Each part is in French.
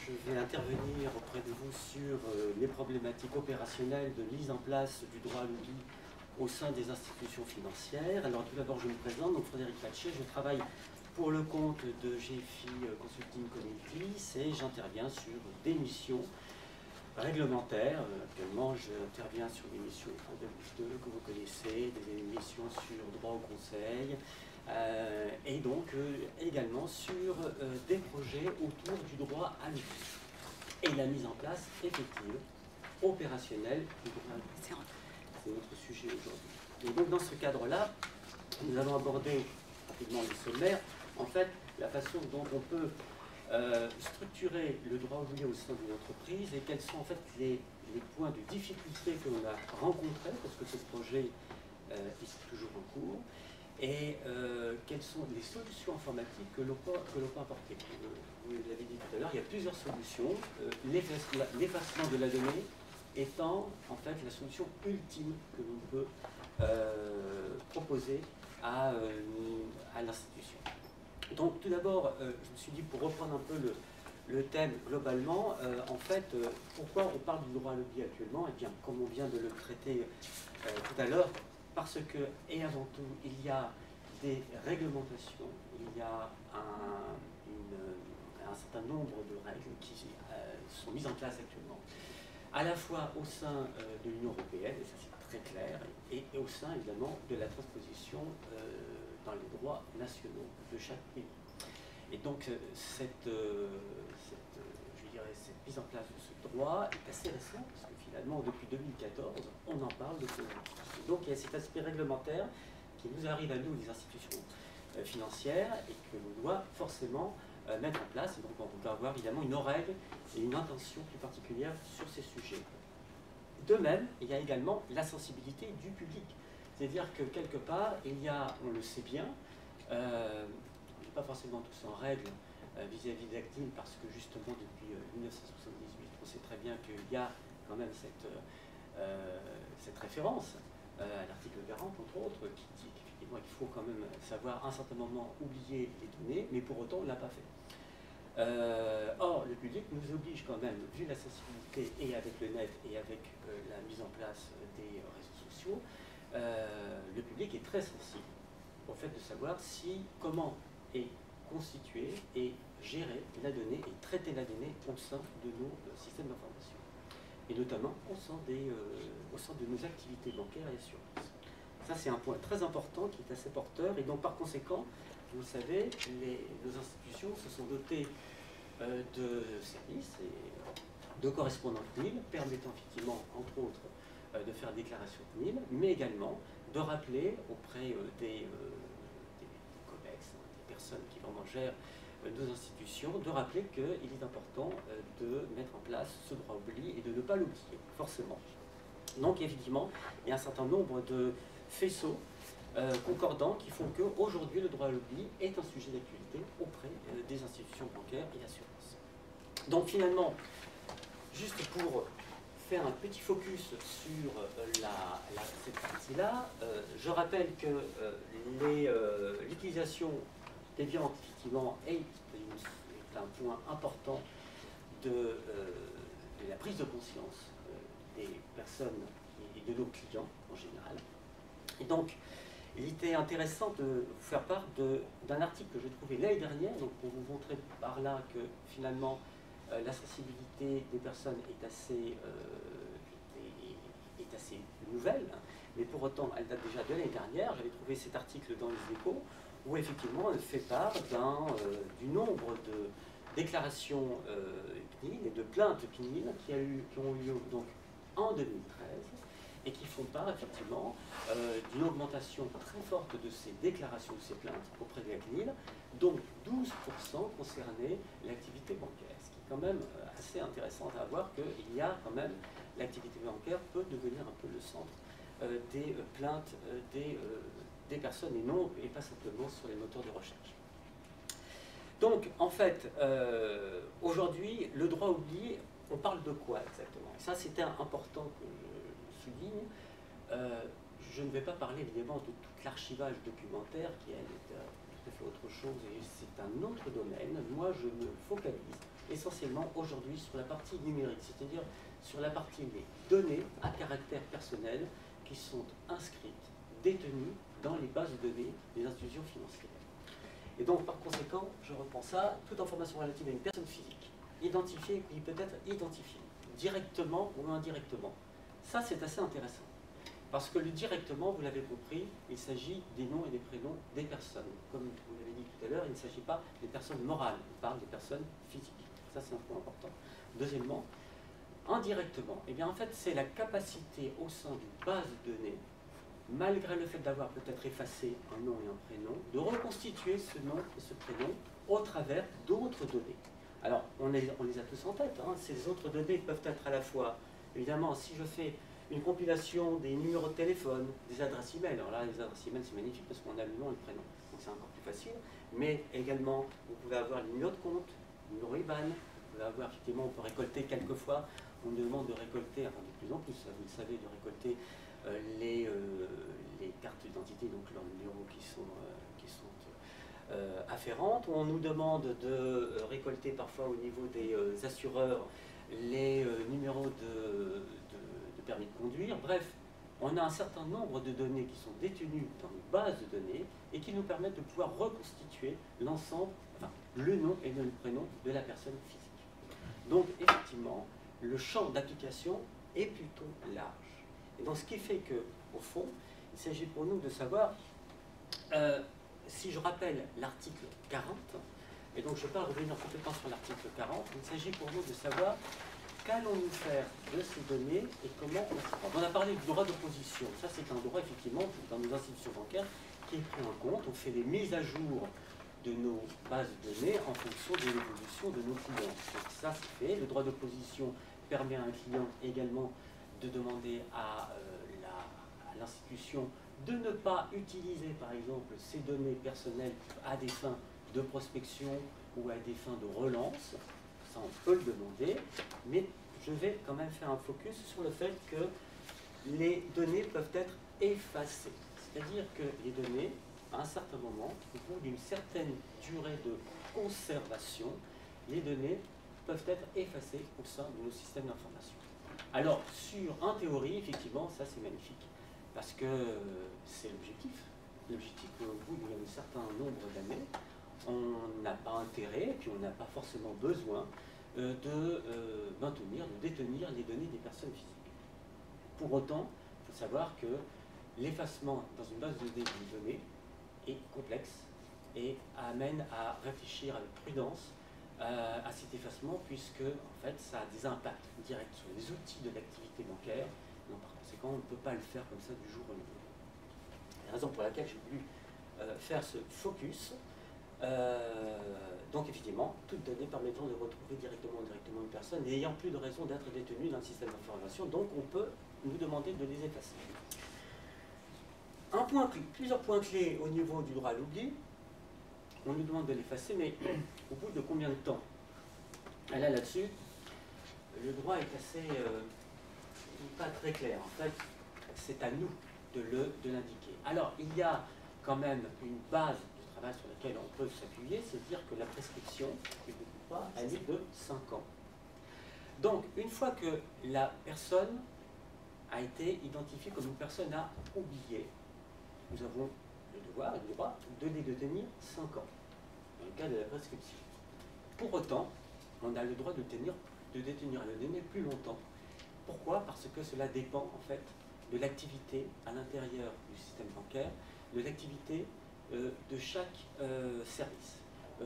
je vais intervenir auprès de vous sur les problématiques opérationnelles de mise en place du droit à l'oubli au sein des institutions financières. Alors tout d'abord, je me présente, donc Frédéric Patchet, je travaille pour le compte de GFI Consulting Communities et j'interviens sur des missions réglementaires. Actuellement, j'interviens sur des missions de que vous connaissez, des missions sur droit au conseil, et donc également sur des projets autour du droit à l'oubli et la mise en place effective, opérationnelle du droit à l'oubli. C'est notre sujet aujourd'hui. Et donc dans ce cadre-là, nous allons aborder rapidement le sommaire, en fait, la façon dont on peut structurer le droit oublié au sein d'une entreprise et quels sont en fait les points de difficulté que l'on a rencontrés, parce que ce projet est toujours en cours, et quelles sont les solutions informatiques que l'on peut apporter. Vous l'avez dit tout à l'heure, il y a plusieurs solutions. L'effacement de la donnée étant en fait la solution ultime que l'on peut proposer à l'institution. Donc tout d'abord, je me suis dit, pour reprendre un peu le thème globalement, en fait, pourquoi on parle du droit à l'oubli actuellement? Eh bien, comme on vient de le traiter tout à l'heure, parce que, et avant tout, il y a des réglementations, il y a un certain nombre de règles qui sont mises en place actuellement, à la fois au sein de l'Union européenne, et ça c'est très clair, et au sein évidemment de la transposition dans les droits nationaux de chaque pays. Et donc cette mise en place de ce droit est assez récente, parce que finalement depuis 2014, on en parle de plus en plus. Donc il y a cet aspect réglementaire qui nous arrive à nous, les institutions financières, et que l'on doit forcément mettre en place. Et donc on doit avoir évidemment une oreille et une intention plus particulière sur ces sujets. De même, il y a également la sensibilité du public. C'est-à-dire que quelque part, il y a, on le sait bien, on n'est pas forcément tous en règle vis-à-vis de la CNIL, parce que justement depuis 1978, on sait très bien qu'il y a quand même cette référence à l'article 40, entre autres, qui dit qu'effectivement il faut quand même savoir à un certain moment oublier les données, mais pour autant on ne l'a pas fait. Or, le public nous oblige quand même, vu la sensibilité et avec le net et avec la mise en place des réseaux sociaux, le public est très sensible au fait de savoir comment est constituée et gérer la donnée et traiter la donnée au sein de nos systèmes d'information, et notamment au sein de nos activités bancaires et assurances. Ça, c'est un point très important qui est assez porteur, et donc par conséquent, vous le savez, nos institutions se sont dotées de services et de correspondants CNIL, permettant effectivement, entre autres, de faire déclaration CNIL, mais également de rappeler auprès des COMEX, des personnes qui vraiment gèrent nos institutions, de rappeler qu'il est important de mettre en place ce droit oubli et de ne pas l'oublier, forcément. Donc effectivement, il y a un certain nombre de faisceaux concordants qui font qu'aujourd'hui le droit à l'oubli est un sujet d'actualité auprès des institutions bancaires et assurances. Donc finalement, juste pour faire un petit focus sur cette partie-là, je rappelle que l'utilisation déviante effectivement est un point important de la prise de conscience des personnes et de nos clients en général. Et donc, il était intéressant de vous faire part d'un article que j'ai trouvé l'année dernière, donc pour vous montrer par là que finalement la sensibilité des personnes est assez nouvelle, mais pour autant elle date déjà de l'année dernière. J'avais trouvé cet article dans les Échos où effectivement elle fait part du nombre de déclarations CNIL et de plaintes CNIL qui ont eu lieu donc en 2013, et qui font part effectivement d'une augmentation très forte de ces déclarations, de ces plaintes auprès de la CNIL, dont 12% concernaient l'activité bancaire. Ce qui est quand même assez intéressant à voir, qu'il y a quand même, l'activité bancaire peut devenir un peu le centre des plaintes des personnes, et pas simplement sur les moteurs de recherche. Donc en fait, aujourd'hui, le droit oublié, on parle de quoi exactement? Ça, c'était important que je souligne. Je ne vais pas parler évidemment de tout l'archivage documentaire qui, elle, est tout à fait autre chose, et c'est un autre domaine. Moi, je me focalise essentiellement aujourd'hui sur la partie numérique, c'est-à-dire sur la partie des données à caractère personnel qui sont inscrites, détenues dans les bases de données des institutions financières. Et donc, par conséquent, je reprends ça, toute information relative à une personne physique, identifiée et qui peut être identifiée, directement ou indirectement. Ça, c'est assez intéressant. Parce que le directement, vous l'avez compris, il s'agit des noms et des prénoms des personnes. Comme vous l'avez dit tout à l'heure, il ne s'agit pas des personnes morales, il parle des personnes physiques. Ça, c'est un point important. Deuxièmement, indirectement, eh bien, en fait, c'est la capacité au sein d'une base de données, malgré le fait d'avoir peut-être effacé un nom et un prénom, de reconstituer ce nom et ce prénom au travers d'autres données. Alors, on les a tous en tête. Hein. Ces autres données peuvent être à la fois, évidemment, si je fais une compilation des numéros de téléphone, des adresses e-mail. Alors là, les adresses e-mail, c'est magnifique parce qu'on a le nom et le prénom. Donc c'est encore plus facile. Mais également, vous pouvez avoir les numéros de compte, le numéro IBAN. Vous pouvez avoir, effectivement, on peut récolter quelquefois. On nous demande de récolter, enfin de plus en plus, vous le savez, de récolter les cartes d'identité, donc leurs numéros qui sont afférentes. On nous demande de récolter parfois au niveau des assureurs les numéros de permis de conduire. Bref, on a un certain nombre de données qui sont détenues dans une base de données et qui nous permettent de pouvoir reconstituer l'ensemble, enfin, le nom et le prénom de la personne physique. Donc, effectivement, le champ d'application est plutôt large. Et donc, ce qui fait que, au fond, il s'agit pour nous de savoir, si je rappelle l'article 40, et donc je ne vais pas revenir complètement sur l'article 40, il s'agit pour nous de savoir qu'allons-nous faire de ces données et comment on s'y prend. On a parlé du droit d'opposition. Ça, c'est un droit, effectivement, dans nos institutions bancaires, qui est pris en compte. On fait des mises à jour de nos bases de données en fonction de l'évolution de nos clients. Donc ça, c'est fait. Le droit d'opposition permet à un client également de demander à l'institution de ne pas utiliser, par exemple, ces données personnelles à des fins de prospection ou à des fins de relance. Ça, on peut le demander, mais je vais quand même faire un focus sur le fait que les données peuvent être effacées. C'est-à-dire que les données, à un certain moment, au bout d'une certaine durée de conservation, les données peuvent être effacées au sein de nos systèmes d'information. Alors, en théorie, effectivement, ça c'est magnifique, parce que c'est l'objectif. L'objectif qu'au bout d'un certain nombre d'années, on n'a pas intérêt, et puis on n'a pas forcément besoin de maintenir, de détenir les données des personnes physiques. Pour autant, il faut savoir que l'effacement dans une base de données est complexe et amène à réfléchir avec prudence à cet effacement, puisque en fait, ça a des impacts directs sur les outils de l'activité bancaire. Donc, par conséquent, on ne peut pas le faire comme ça du jour au lendemain. C'est la raison pour laquelle j'ai voulu faire ce focus. Donc effectivement, toute donnée permettant de retrouver directement ou indirectement une personne et n'ayant plus de raison d'être détenue dans le système d'information, donc on peut nous demander de les effacer. Plusieurs points clés au niveau du droit à l'oubli. On nous demande de l'effacer, mais au bout de combien de temps? Et là-dessus, le droit est assez pas très clair. En fait, c'est à nous de l'indiquer. Alors, il y a quand même une base sur laquelle on peut s'appuyer, c'est dire que la prescription, elle est de 5 ans. Donc, une fois que la personne a été identifiée comme une personne à oublier, nous avons le devoir et le droit de les détenir 5 ans, dans le cas de la prescription. Pour autant, on a le droit de détenir le données plus longtemps. Pourquoi? Parce que cela dépend, en fait, de l'activité à l'intérieur du système bancaire, de l'activité de chaque service.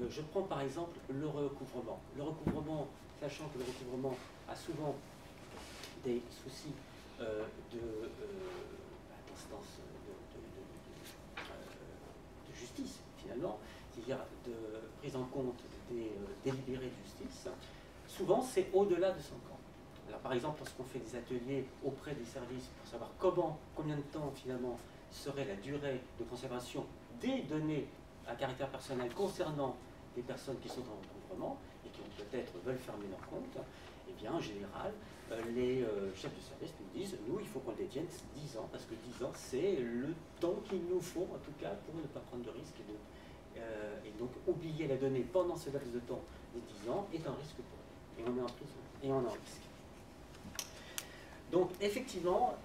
Je prends par exemple le recouvrement. Le recouvrement, sachant que le recouvrement a souvent des soucis d'instance de justice, finalement, c'est-à-dire de prise en compte des délibérés de justice, souvent c'est au-delà de 5 ans. Alors par exemple, lorsqu'on fait des ateliers auprès des services pour savoir combien de temps finalement serait la durée de conservation des données à caractère personnel concernant des personnes qui sont en recouvrement et qui peut-être veulent fermer leur compte, eh bien, en général, les chefs de service nous disent, nous, il faut qu'on détienne 10 ans, parce que 10 ans, c'est le temps qu'il nous faut, en tout cas, pour ne pas prendre de risques et donc oublier la donnée pendant ce laps de temps des 10 ans est un risque pour eux. Et on est en prison, et on est en risque. Donc effectivement,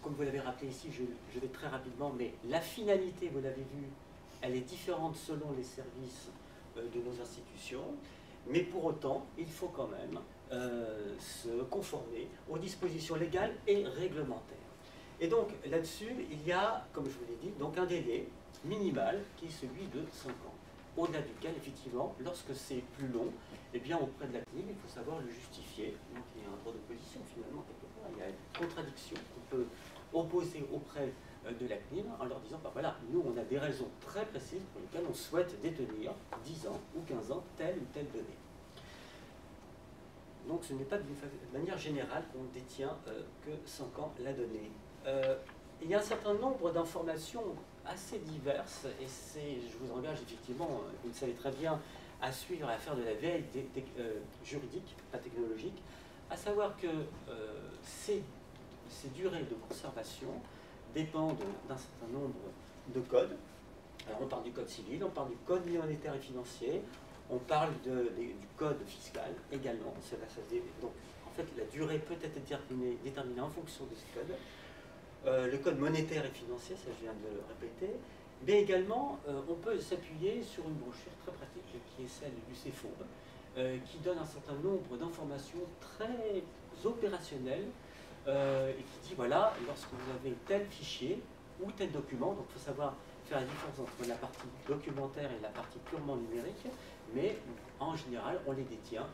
comme vous l'avez rappelé ici, je vais très rapidement, mais la finalité, vous l'avez vu, elle est différente selon les services de nos institutions, mais pour autant, il faut quand même se conformer aux dispositions légales et réglementaires. Et donc là-dessus, il y a, comme je vous l'ai dit, donc un délai minimal qui est celui de 5 ans, au-delà duquel, effectivement, lorsque c'est plus long, eh bien, auprès de la CNIL, il faut savoir le justifier. Donc il y a un droit d'opposition, finalement, quelque part. Il y a une contradiction qu'on peut opposer auprès de la CNIL en leur disant, bah voilà, nous, on a des raisons très précises pour lesquelles on souhaite détenir 10 ans ou 15 ans telle ou telle donnée. Donc ce n'est pas de manière générale qu'on détient que 5 ans la donnée. Il y a un certain nombre d'informations assez diverses, et je vous engage effectivement, vous le savez très bien, à suivre, à faire de la veille juridique, pas technologique, à savoir que ces durées de conservation dépendent d'un certain nombre de codes. Alors on parle du code civil, on parle du code monétaire et financier, on parle du code fiscal également. Donc en fait la durée peut être déterminée en fonction de ce code. Le code monétaire et financier, ça je viens de le répéter, mais également on peut s'appuyer sur une brochure très pratique qui est celle du CEFOB, qui donne un certain nombre d'informations très opérationnelles et qui dit voilà, lorsque vous avez tel fichier ou tel document, donc il faut savoir faire la différence entre la partie documentaire et la partie purement numérique, mais en général on les détient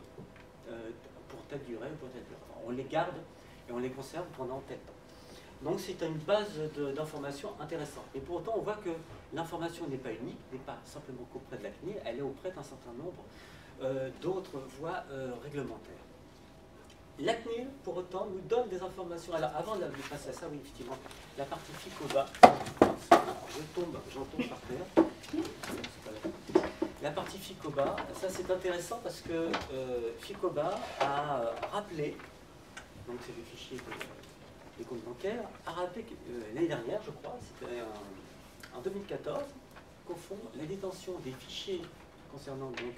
pour telle durée ou pour telle durée. Enfin, on les garde et on les conserve pendant tel temps. Donc c'est une base d'informations intéressante. Et pour autant, on voit que l'information n'est pas unique, n'est pas simplement qu'auprès de la CNIL, elle est auprès d'un certain nombre d'autres voies réglementaires. La CNIL, pour autant, nous donne des informations. Alors avant de passer à ça, oui, effectivement, la partie FICOBA, j'en tombe par terre. La partie FICOBA, ça c'est intéressant parce que FICOBA a rappelé, donc c'est le fichier des comptes bancaires, a rappelé l'année dernière, je crois, c'était en 2014, qu'au fond, la détention des fichiers concernant donc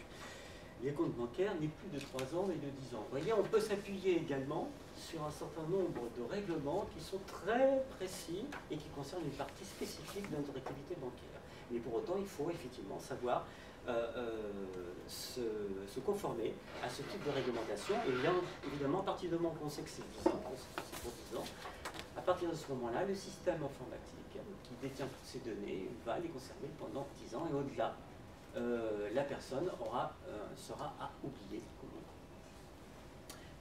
les comptes bancaires n'est plus de 3 ans mais de 10 ans. Vous voyez, on peut s'appuyer également sur un certain nombre de règlements qui sont très précis et qui concernent une partie spécifique de notre activité bancaire. Mais pour autant, il faut effectivement savoir se conformer à ce type de réglementation. Et bien évidemment, à partir du moment qu'on sait que c'est 10 ans, c'est pour 10 ans, à partir de ce moment-là, le système informatique qui détient toutes ces données va les conserver pendant 10 ans et au-delà, la personne sera à oublier.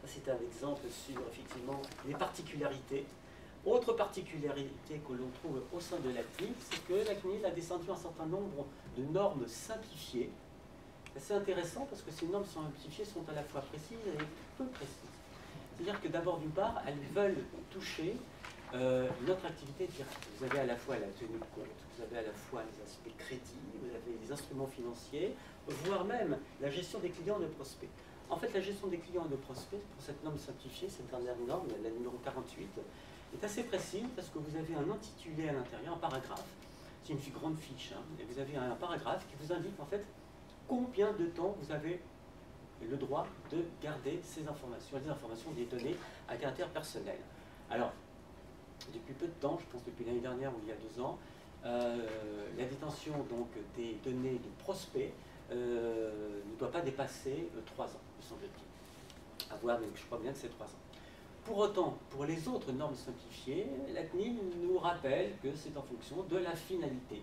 C'est un exemple sur effectivement les particularités. Autre particularité que l'on trouve au sein de la CNIL, c'est que la CNIL a descendu un certain nombre de normes simplifiées. C'est intéressant parce que ces normes simplifiées sont à la fois précises et peu précises. C'est-à-dire que d'abord, d'une part, elles veulent toucher notre activité directe. Vous avez à la fois la tenue de compte, vous avez à la fois les aspects crédits, vous avez les instruments financiers, voire même la gestion des clients et de prospects. En fait, la gestion des clients et de prospects, pour cette norme simplifiée, cette dernière norme, la numéro 48, est assez précise parce que vous avez un intitulé à l'intérieur, un paragraphe. C'est une grande fiche. Hein, et vous avez un paragraphe qui vous indique en fait combien de temps vous avez le droit de garder ces informations, des informations, des données à caractère personnel. Alors, depuis peu de temps, je pense depuis l'année dernière ou il y a 2 ans, la détention donc, des données de prospects ne doit pas dépasser 3 ans, me semble-t-il. À voir, mais je crois bien que c'est 3 ans. Pour autant, pour les autres normes simplifiées, la CNIL nous rappelle que c'est en fonction de la finalité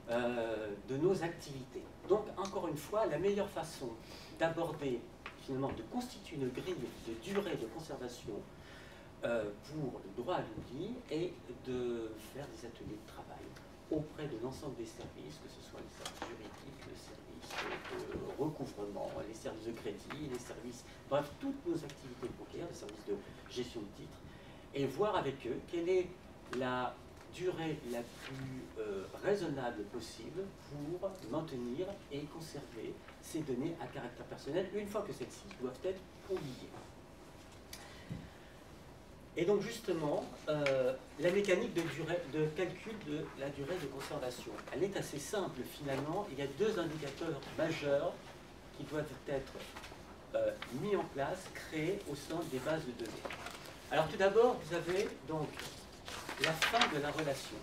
de nos activités. Donc, encore une fois, la meilleure façon d'aborder, finalement, de constituer une grille de durée de conservation pour le droit à l'oubli est de faire des ateliers de travail auprès de l'ensemble des services, que ce soit les services juridiques, les services de recouvrement, les services de crédit, les services, bref, toutes nos activités bancaires, les services de gestion de titres, et voir avec eux quelle est la durée la plus raisonnable possible pour maintenir et conserver ces données à caractère personnel, une fois que celles-ci doivent être oubliées. Et donc justement, la mécanique de calcul de la durée de conservation, elle est assez simple finalement. Il y a deux indicateurs majeurs qui doivent être mis en place, créés au sein des bases de données. Alors tout d'abord, vous avez donc la fin de la relation.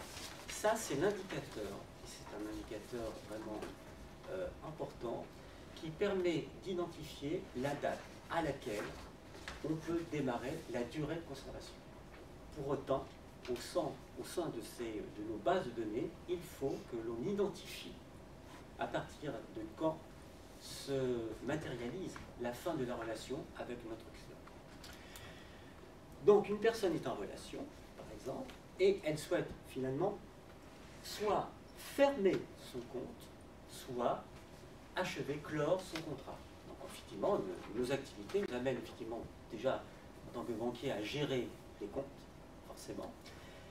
Ça, c'est l'indicateur, et c'est un indicateur vraiment important, qui permet d'identifier la date à laquelle on peut démarrer la durée de conservation. Pour autant, au sein de nos bases de données, il faut que l'on identifie à partir de quand se matérialise la fin de la relation avec notre client. Donc une personne est en relation, par exemple, et elle souhaite finalement soit fermer son compte, soit achever, clore son contrat. Donc effectivement, nos activités nous amènent effectivement déjà en tant que banquier à gérer les comptes, forcément,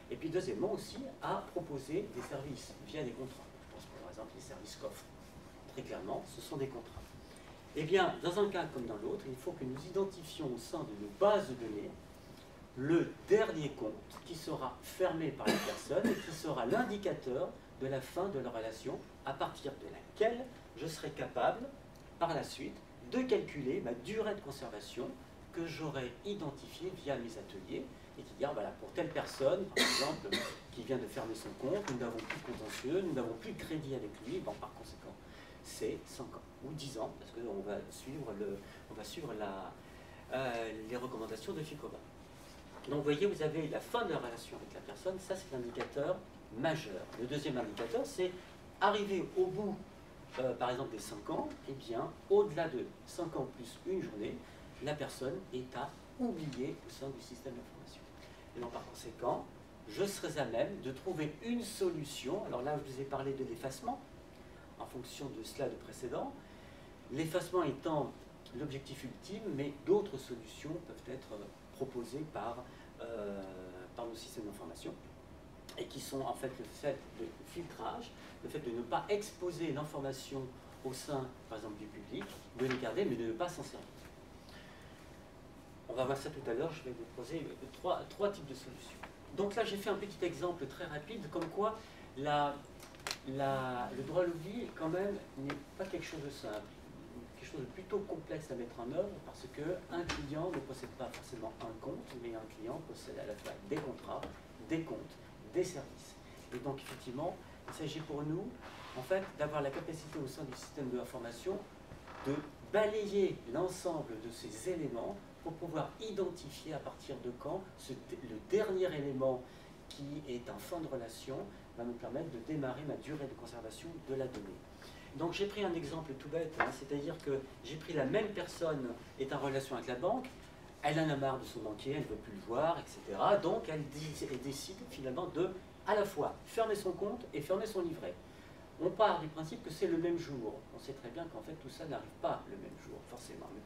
et puis deuxièmement aussi à proposer des services via des contrats. Je pense par exemple les services coffres. Très clairement, ce sont des contrats. Eh bien, dans un cas comme dans l'autre, il faut que nous identifions au sein de nos bases de données le dernier compte qui sera fermé par la personne et qui sera l'indicateur de la fin de la relation à partir de laquelle je serai capable, par la suite, de calculer ma durée de conservation que j'aurai identifiée via mes ateliers et qui dire, voilà, pour telle personne, par exemple, qui vient de fermer son compte, nous n'avons plus de contentieux, nous n'avons plus de crédit avec lui, bon, par conséquent, c'est 5 ans ou 10 ans, parce qu'on va suivre les recommandations de FICOBA. Donc vous voyez, vous avez la fin de la relation avec la personne, ça c'est l'indicateur majeur. Le deuxième indicateur, c'est arriver au bout, par exemple, des 5 ans, et bien, au-delà de 5 ans plus une journée, la personne est à oublier au sein du système d'information. Et donc par conséquent, je serai à même de trouver une solution. Alors là, je vous ai parlé de l'effacement, en fonction de slide précédent. L'effacement étant l'objectif ultime, mais d'autres solutions peuvent être proposées par nos systèmes d'information et qui sont en fait le fait de filtrage, le fait de ne pas exposer l'information au sein, par exemple, du public, de les garder, mais de ne pas s'en servir. On va voir ça tout à l'heure, je vais vous proposer trois types de solutions. Donc là, j'ai fait un petit exemple très rapide, comme quoi le droit à l'oubli, quand même, n'est pas quelque chose de simple, quelque chose de plutôt complexe à mettre en œuvre, parce qu'un client ne possède pas forcément un compte, mais un client possède à la fois des contrats, des comptes, des services. Et donc, effectivement, il s'agit pour nous, en fait, d'avoir la capacité au sein du système de l'information de balayer l'ensemble de ces éléments pour pouvoir identifier à partir de quand le dernier élément qui est en fin de relation va nous permettre de démarrer ma durée de conservation de la donnée. Donc j'ai pris un exemple tout bête, hein, c'est-à-dire que j'ai pris la même personne est en relation avec la banque, elle en a marre de son banquier, elle ne veut plus le voir, etc. Donc elle décide finalement de à la fois fermer son compte et fermer son livret. On part du principe que c'est le même jour. On sait très bien qu'en fait tout ça n'arrive pas le même jour, forcément. Mais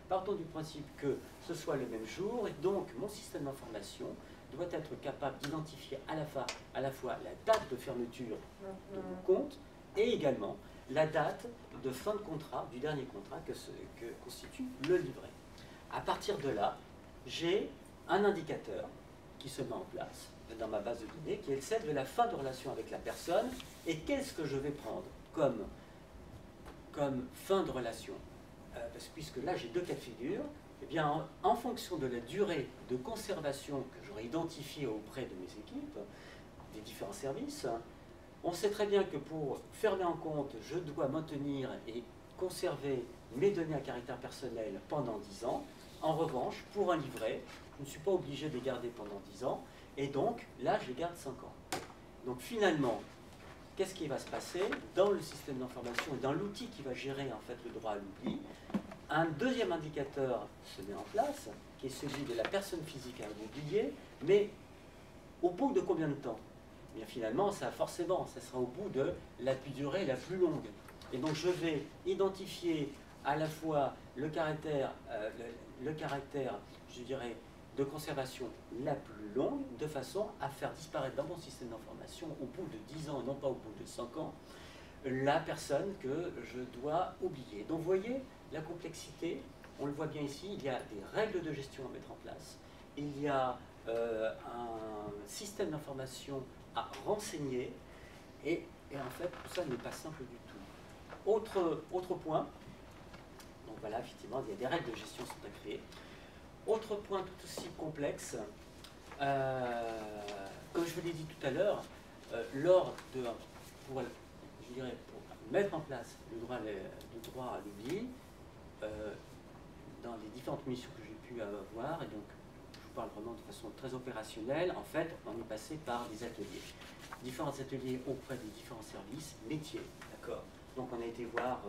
partons du principe que ce soit le même jour, et donc mon système d'information doit être capable d'identifier à la fois la date de fermeture de mon compte et également la date de fin de contrat, du dernier contrat que constitue le livret. À partir de là, j'ai un indicateur qui se met en place dans ma base de données, qui est celle de la fin de relation avec la personne. Et qu'est-ce que je vais prendre comme fin de relation puisque là, j'ai deux cas de figure. Eh bien, en fonction de la durée de conservation que j'aurai identifiée auprès de mes équipes, des différents services, on sait très bien que pour fermer un compte, je dois maintenir et conserver mes données à caractère personnel pendant 10 ans. En revanche, pour un livret, je ne suis pas obligé de les garder pendant 10 ans, et donc là, je les garde 5 ans. Donc finalement, qu'est-ce qui va se passer dans le système d'information et dans l'outil qui va gérer en fait le droit à l'oubli? Un deuxième indicateur se met en place, qui est celui de la personne physique à oublier, mais au bout de combien de temps? Bien finalement, ça sera au bout de la durée la plus longue. Et donc je vais identifier à la fois le caractère, je dirais, de conservation la plus longue, de façon à faire disparaître dans mon système d'information, au bout de 10 ans, et non pas au bout de 5 ans, la personne que je dois oublier. Donc vous voyez, la complexité, on le voit bien ici, il y a des règles de gestion à mettre en place, il y a un système d'information à renseigner, et en fait, tout ça n'est pas simple du tout. Autre point, donc voilà, effectivement, il y a des règles de gestion qui sont à créer. Autre point tout aussi complexe, comme je vous l'ai dit tout à l'heure, pour mettre en place le droit à l'oubli, dans les différentes missions que j'ai pu avoir, et donc je vous parle vraiment de façon très opérationnelle, en fait, on est passé par des ateliers. Différents ateliers auprès des différents services, métiers, d'accord. Donc on a été voir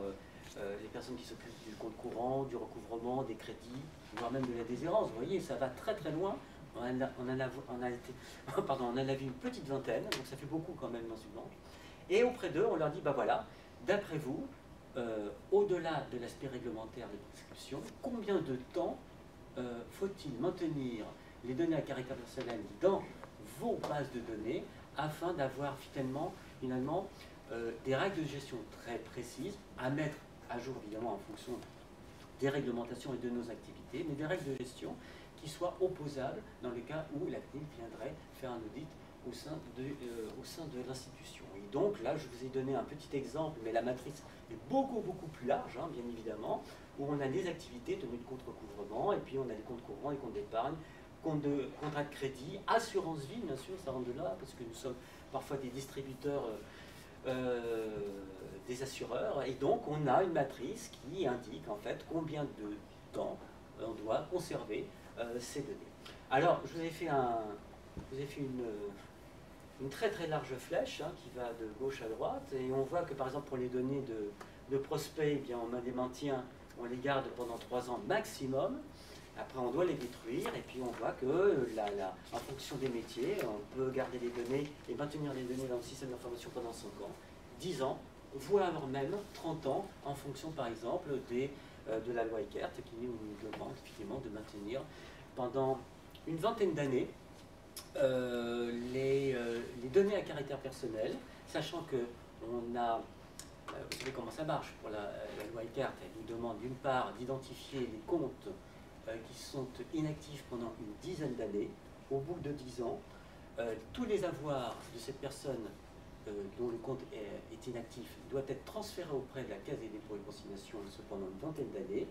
les personnes qui s'occupent du compte courant, du recouvrement, des crédits, voire même de la déshérence. Vous voyez, ça va très très loin. On en a vu une petite vingtaine, donc ça fait beaucoup quand même dans une banque. Et auprès d'eux, on leur dit, bah voilà, d'après vous, au-delà de l'aspect réglementaire des prescriptions, combien de temps faut-il maintenir les données à caractère personnel dans vos bases de données afin d'avoir finalement des règles de gestion très précises à mettre à jour évidemment en fonction des réglementations et de nos activités, mais des règles de gestion qui soient opposables dans le cas où la CNIL viendrait faire un audit au sein de l'institution. Et donc là, je vous ai donné un petit exemple, mais la matrice est beaucoup plus large, hein, bien évidemment, où on a des activités tenues de compte recouvrement, et puis on a des comptes courants, des comptes d'épargne, contrats de crédit, assurance vie, bien sûr, ça rentre de là, parce que nous sommes parfois des distributeurs, des assureurs, et donc on a une matrice qui indique en fait combien de temps on doit conserver ces données. Alors, je vous ai fait une très très large flèche hein, qui va de gauche à droite, et on voit que par exemple pour les données de prospects, eh bien, on les maintient, on les garde pendant 3 ans maximum. Après, on doit les détruire, et puis on voit que en fonction des métiers, on peut garder les données et maintenir les données dans le système d'information pendant 5 ans, 10 ans, voire même 30 ans, en fonction par exemple de la loi Eckert qui nous demande effectivement de maintenir pendant une vingtaine d'années les données à caractère personnel, sachant que on a, vous savez comment ça marche pour la loi Eckert, elle nous demande d'une part d'identifier les comptes qui sont inactifs pendant une dizaine d'années. Au bout de 10 ans, tous les avoirs de cette personne dont le compte est inactif doit être transféré auprès de la Caisse des dépôts et consignations pendant une vingtaine d'années,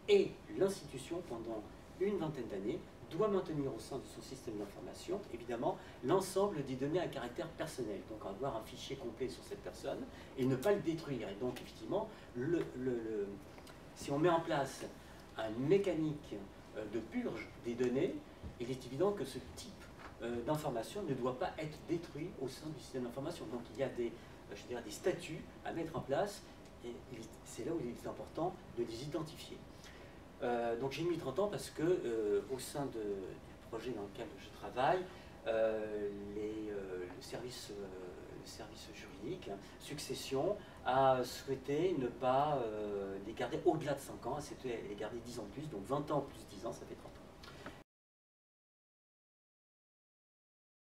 et l'institution, pendant une vingtaine d'années, doit maintenir au sein de son système d'information, évidemment, l'ensemble des données à caractère personnel. Donc avoir un fichier complet sur cette personne et ne pas le détruire. Et donc, effectivement, si on met en place une mécanique de purge des données, il est évident que ce type d'information ne doit pas être détruit au sein du système d'information. Donc il y a des statuts à mettre en place, et c'est là où il est important de les identifier. Donc j'ai mis 30 ans parce que au sein du projet dans lequel je travaille, le service juridique, Succession, a souhaité ne pas les garder au-delà de 5 ans, c'était les garder 10 ans de plus, donc 20 ans plus 10 ans, ça fait 30 ans.